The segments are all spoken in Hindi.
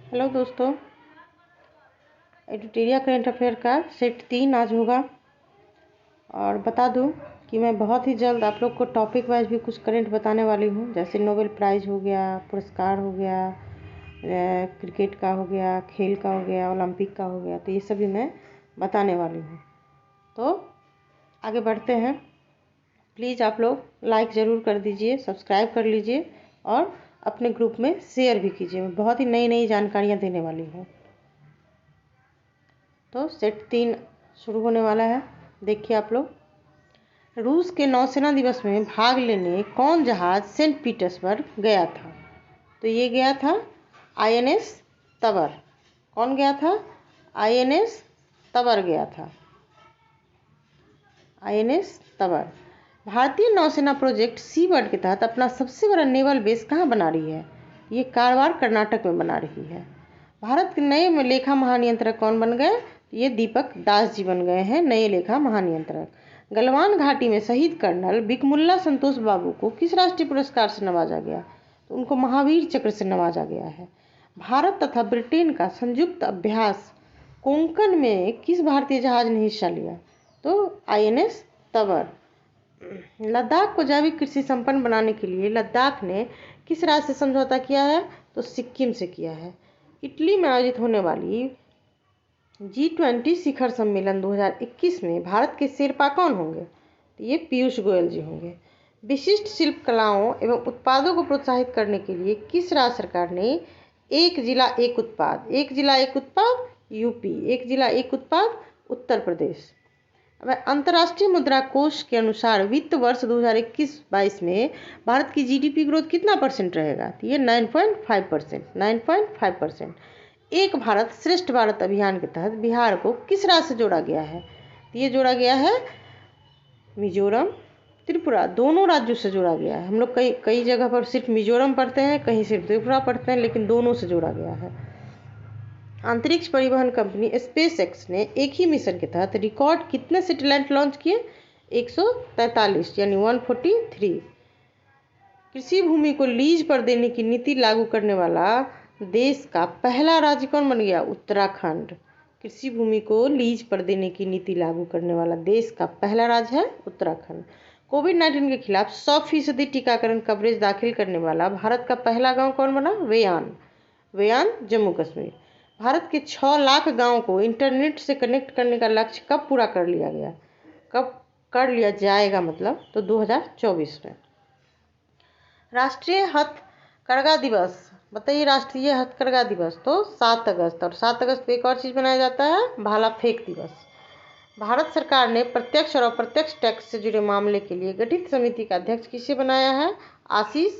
हेलो दोस्तों, एडिटोरिया करंट अफेयर का सेट 3 आज होगा। और बता दूं कि मैं बहुत ही जल्द आप लोग को टॉपिक वाइज भी कुछ करंट बताने वाली हूं, जैसे नोबेल प्राइज़ हो गया, पुरस्कार हो गया, क्रिकेट का हो गया, खेल का हो गया, ओलंपिक का हो गया, तो ये सभी मैं बताने वाली हूँ। तो आगे बढ़ते हैं। प्लीज़ आप लोग लाइक ज़रूर कर दीजिए, सब्सक्राइब कर लीजिए और अपने ग्रुप में शेयर भी कीजिए। मैं बहुत ही नई नई जानकारियाँ देने वाली हूँ। तो सेट 3 शुरू होने वाला है। देखिए आप लोग, रूस के नौसेना दिवस में भाग लेने कौन जहाज सेंट पीटर्सबर्ग गया था? तो ये गया था आईएनएस तबर। कौन गया था? आईएनएस तबर गया था। आईएनएस तबर। भारतीय नौसेना प्रोजेक्ट सी बर्ड के तहत अपना सबसे बड़ा नेवल बेस कहाँ बना रही है? ये कारवार कर्नाटक में बना रही है। भारत के नए लेखा महानियंत्रक कौन बन गए? ये दीपक दास जी बन गए हैं नए लेखा महानियंत्रक। गलवान घाटी में शहीद कर्नल बिकमुल्ला संतोष बाबू को किस राष्ट्रीय पुरस्कार से नवाजा गया? तो उनको महावीर चक्र से नवाजा गया है। भारत तथा ब्रिटेन का संयुक्त अभ्यास कोंकण में किस भारतीय जहाज ने हिस्सा लिया? तो आईएनएस तबर। लद्दाख को जैविक कृषि संपन्न बनाने के लिए लद्दाख ने किस राज्य से समझौता किया है? तो सिक्किम से किया है। इटली में आयोजित होने वाली G20 शिखर सम्मेलन 2021 में भारत के शेरपा कौन होंगे? तो ये पीयूष गोयल जी होंगे। विशिष्ट शिल्प कलाओं एवं उत्पादों को प्रोत्साहित करने के लिए किस राज्य सरकार ने एक जिला एक उत्पाद यूपी, एक जिला एक उत्पाद उत्तर प्रदेश। अब अंतर्राष्ट्रीय मुद्रा कोष के अनुसार वित्त वर्ष 2021-22 में भारत की जीडीपी ग्रोथ कितना परसेंट रहेगा? तो ये 9.5%। एक भारत श्रेष्ठ भारत अभियान के तहत बिहार को किस राज्य से जोड़ा गया है? तो ये जोड़ा गया है मिजोरम, त्रिपुरा, दोनों राज्यों से जोड़ा गया है। हम लोग कई जगह पर सिर्फ मिजोरम पढ़ते हैं, कहीं सिर्फ त्रिपुरा पढ़ते हैं, लेकिन दोनों से जोड़ा गया है। अंतरिक्ष परिवहन कंपनी स्पेस एक्स ने एक ही मिशन के तहत रिकॉर्ड कितने सैटेलाइट लॉन्च किए? 143 यानी 143। कृषि भूमि को लीज पर देने की नीति लागू करने वाला देश का पहला राज्य कौन बन गया? उत्तराखंड। कृषि भूमि को लीज पर देने की नीति लागू करने वाला देश का पहला राज्य है उत्तराखंड। कोविड-19 के खिलाफ 100% टीकाकरण कवरेज दाखिल करने वाला भारत का पहला गांव कौन बना? वेयान, जम्मू कश्मीर। भारत के 6 लाख गाँव को इंटरनेट से कनेक्ट करने का लक्ष्य कब पूरा कर लिया गया? कब कर लिया जाएगा मतलब? तो 2024 में। राष्ट्रीय हथकरघा दिवस बताइए। राष्ट्रीय हथकरघा दिवस तो 7 अगस्त। और 7 अगस्त को एक और चीज़ मनाया जाता है, भाला फेंक दिवस। भारत सरकार ने प्रत्यक्ष और अप्रत्यक्ष टैक्स से जुड़े मामले के लिए गठित समिति का अध्यक्ष किसे बनाया है? आशीष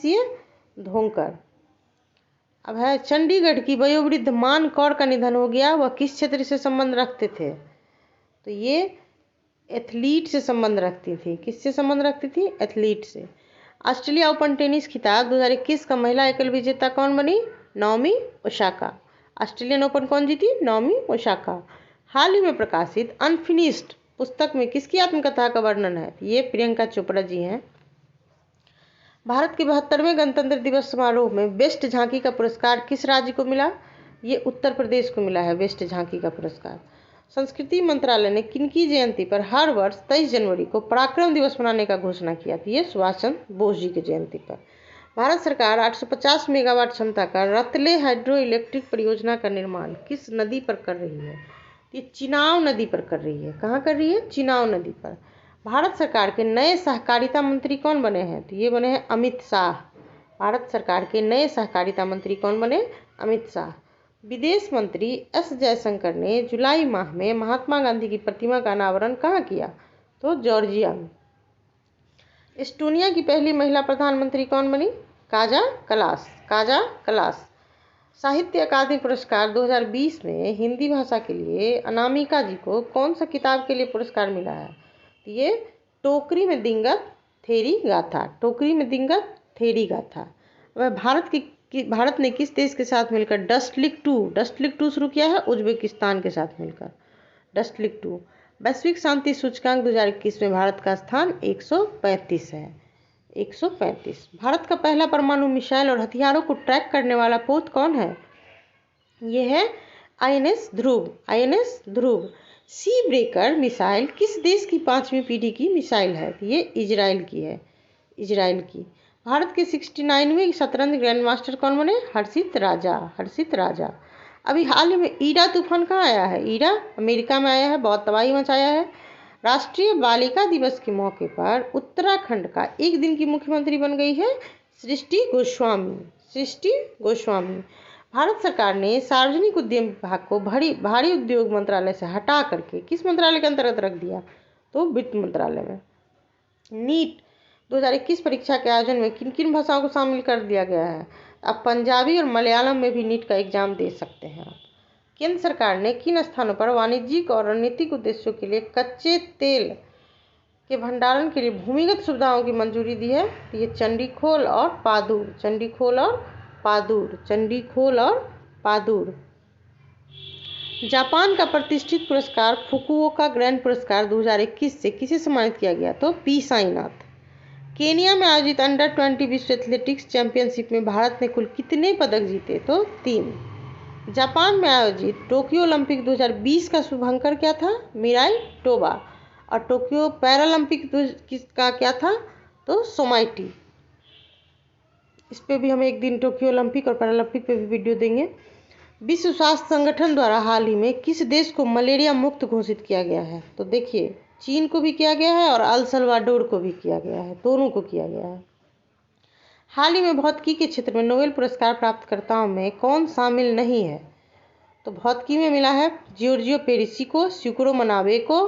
सी धोंकर। अब है चंडीगढ़ की वयोवृद्ध मान कौर का निधन हो गया। वह किस क्षेत्र से संबंध रखते थे? तो ये एथलीट से संबंध रखती थी। किससे संबंध रखती थी? एथलीट से। ऑस्ट्रेलिया ओपन टेनिस खिताब 2021 का महिला एकल विजेता कौन बनी? Naomi Osaka. ऑस्ट्रेलियन ओपन कौन जीती? Naomi Osaka. हाल ही में प्रकाशित अनफिनिश्ड पुस्तक में किसकी आत्मकथा का वर्णन है? ये प्रियंका चोपड़ा जी हैं। भारत के 72वें गणतंत्र दिवस समारोह में बेस्ट झांकी का पुरस्कार किस राज्य को मिला? ये उत्तर प्रदेश को मिला है बेस्ट झांकी का पुरस्कार। संस्कृति मंत्रालय ने किनकी जयंती पर हर वर्ष 23 जनवरी को पराक्रम दिवस मनाने का घोषणा किया थी? ये सुभाष चंद्र बोस जी की जयंती पर। भारत सरकार 850 मेगावाट क्षमता का रतले हाइड्रो इलेक्ट्रिक परियोजना का निर्माण किस नदी पर कर रही है? ये चिनाव नदी पर कर रही है। कहाँ कर रही है? चिनाव नदी पर। भारत सरकार के नए सहकारिता मंत्री कौन बने हैं? तो ये बने हैं अमित शाह। भारत सरकार के नए सहकारिता मंत्री कौन बने? अमित शाह। विदेश मंत्री एस जयशंकर ने जुलाई माह में महात्मा गांधी की प्रतिमा का अनावरण कहाँ किया? तो जॉर्जिया में। एस्टोनिया की पहली महिला प्रधानमंत्री कौन बनी? Kaja Kallas. साहित्य अकादमी पुरस्कार 2020 में हिंदी भाषा के लिए अनामिका जी को कौन सा किताब के लिए पुरस्कार मिला है? ये टोकरी में दिंगत थेरी गाथा। वह भारत ने किस देश के साथ मिलकर डस्टलिक टू शुरू किया है? उज्बेकिस्तान के साथ मिलकर डस्टलिक 2। वैश्विक शांति सूचकांक 2021 में भारत का स्थान 135 है। 135। भारत का पहला परमाणु मिसाइल और हथियारों को ट्रैक करने वाला पोत कौन है? ये है INS ध्रुव। INS ध्रुव। सी ब्रेकर मिसाइल किस देश की 5वीं पीढ़ी की मिसाइल है? ये इजराइल की है, इजराइल की। भारत के 69वें शतरंज ग्रैंड मास्टर कौन बने? हर्षित राजा, हर्षित राजा। अभी हाल ही में ईरा तूफान कहाँ आया है? ईरा अमेरिका में आया है, बहुत तबाही मचाया है। राष्ट्रीय बालिका दिवस के मौके पर उत्तराखंड का एक दिन की मुख्यमंत्री बन गई है सृष्टि गोस्वामी, सृष्टि गोस्वामी। भारत सरकार ने सार्वजनिक उद्यम विभाग को भारी उद्योग मंत्रालय से हटा करके किस मंत्रालय के अंतर्गत रख दिया? तो वित्त मंत्रालय में। नीट 2021 परीक्षा के आयोजन में किन किन भाषाओं को शामिल कर दिया गया है? आप पंजाबी और मलयालम में भी नीट का एग्जाम दे सकते हैं। केंद्र सरकार ने किन स्थानों पर वाणिज्यिक और रणनीतिक उद्देश्यों के लिए कच्चे तेल के भंडारण के लिए भूमिगत सुविधाओं की मंजूरी दी है? तो ये चंडीखोल और पादुर, चंडीखोल और पादुर, चंडीखोल और पादुर। जापान का प्रतिष्ठित पुरस्कार फुकुओका ग्रैंड पुरस्कार 2021 से किसे सम्मानित किया गया? तो पी साईनाथ। केनिया में आयोजित अंडर 20 विश्व एथलेटिक्स चैंपियनशिप में भारत ने कुल कितने पदक जीते? तो 3। जापान में आयोजित टोक्यो ओलंपिक 2020 का शुभंकर क्या था? Miraitowa. और टोक्यो पैरालंपिक का क्या था? तो सोमाइटी। इस पे भी हम एक दिन टोक्यो ओलंपिक और पैरालंपिक पे भी वीडियो देंगे। विश्व स्वास्थ्य संगठन द्वारा हाल ही में किस देश को मलेरिया मुक्त घोषित किया गया है? तो देखिए, चीन को भी किया गया है और अल सल्वाडोर को भी किया गया है, दोनों को किया गया है। हाल ही में भौतिकी के क्षेत्र में नोबेल पुरस्कार प्राप्तकर्ताओं में कौन शामिल नहीं है? तो भौतिकी में मिला है जियोर्जियो पेरिसी को, स्यूकरो मनाबे को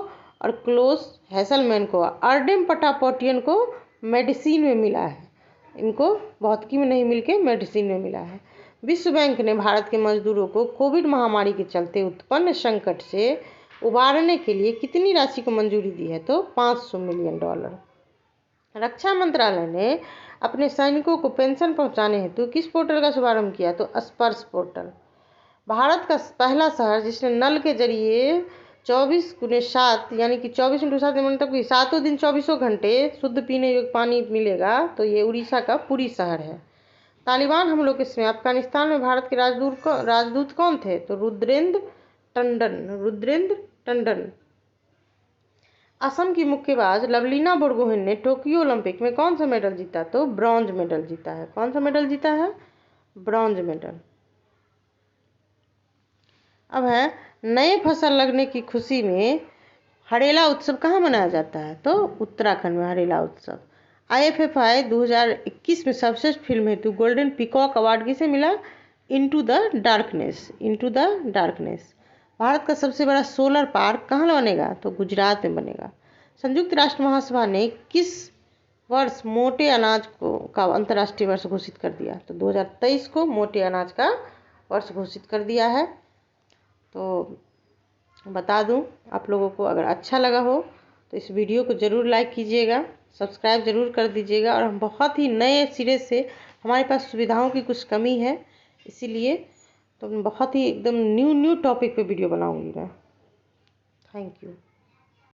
और क्लोस हैसलमैन को। अर्डेम पटापोटियन को मेडिसिन में मिला है, इनको भौतिकी में नहीं मिलके मेडिसिन में मिला है। विश्व बैंक ने भारत के मजदूरों को कोविड महामारी के चलते उत्पन्न संकट से उबारने के लिए कितनी राशि को मंजूरी दी है? तो $500 मिलियन। रक्षा मंत्रालय ने अपने सैनिकों को पेंशन पहुंचाने हेतु किस पोर्टल का शुभारंभ किया? तो स्पर्श पोर्टल। भारत का पहला शहर जिसने नल के जरिए 24x7 यानी कि 24x7 मतलब कि 7 दिन 24 घंटे शुद्ध पीने योग्य पानी मिलेगा, तो ये उड़ीसा का पुरी शहर है। तालिबान हमलों के समय अफगानिस्तान में भारत के राजदूत कौन थे? तो रुद्रेंद्र टंडन, रुद्रेंद्र टंडन। असम की मुक्केबाज लवलीना बोरगोहेन ने टोक्यो ओलंपिक में कौन सा मेडल जीता? तो ब्रॉन्ज मेडल जीता है। कौन सा मेडल जीता है? Bronze medal. अब है नए फसल लगने की खुशी में हरेला उत्सव कहाँ मनाया जाता है? तो उत्तराखंड में हरेला उत्सव। IFFI 2021 में सर्वश्रेष्ठ फिल्म हेतु गोल्डन पीकॉक अवार्ड किसे मिला? Into the darkness, into the darkness. Bharat का सबसे बड़ा सोलर पार्क कहाँ बनेगा? तो गुजरात में बनेगा। संयुक्त राष्ट्र महासभा ने किस वर्ष मोटे अनाज का अंतर्राष्ट्रीय वर्ष घोषित कर दिया? तो 2023 को मोटे अनाज का वर्ष घोषित कर दिया है। तो बता दूं आप लोगों को, अगर अच्छा लगा हो तो इस वीडियो को ज़रूर लाइक कीजिएगा, सब्सक्राइब ज़रूर कर दीजिएगा। और हम बहुत ही नए सिरे से, हमारे पास सुविधाओं की कुछ कमी है, इसीलिए तो बहुत ही एकदम न्यू टॉपिक पे वीडियो बनाऊंगी मैं। Thank you.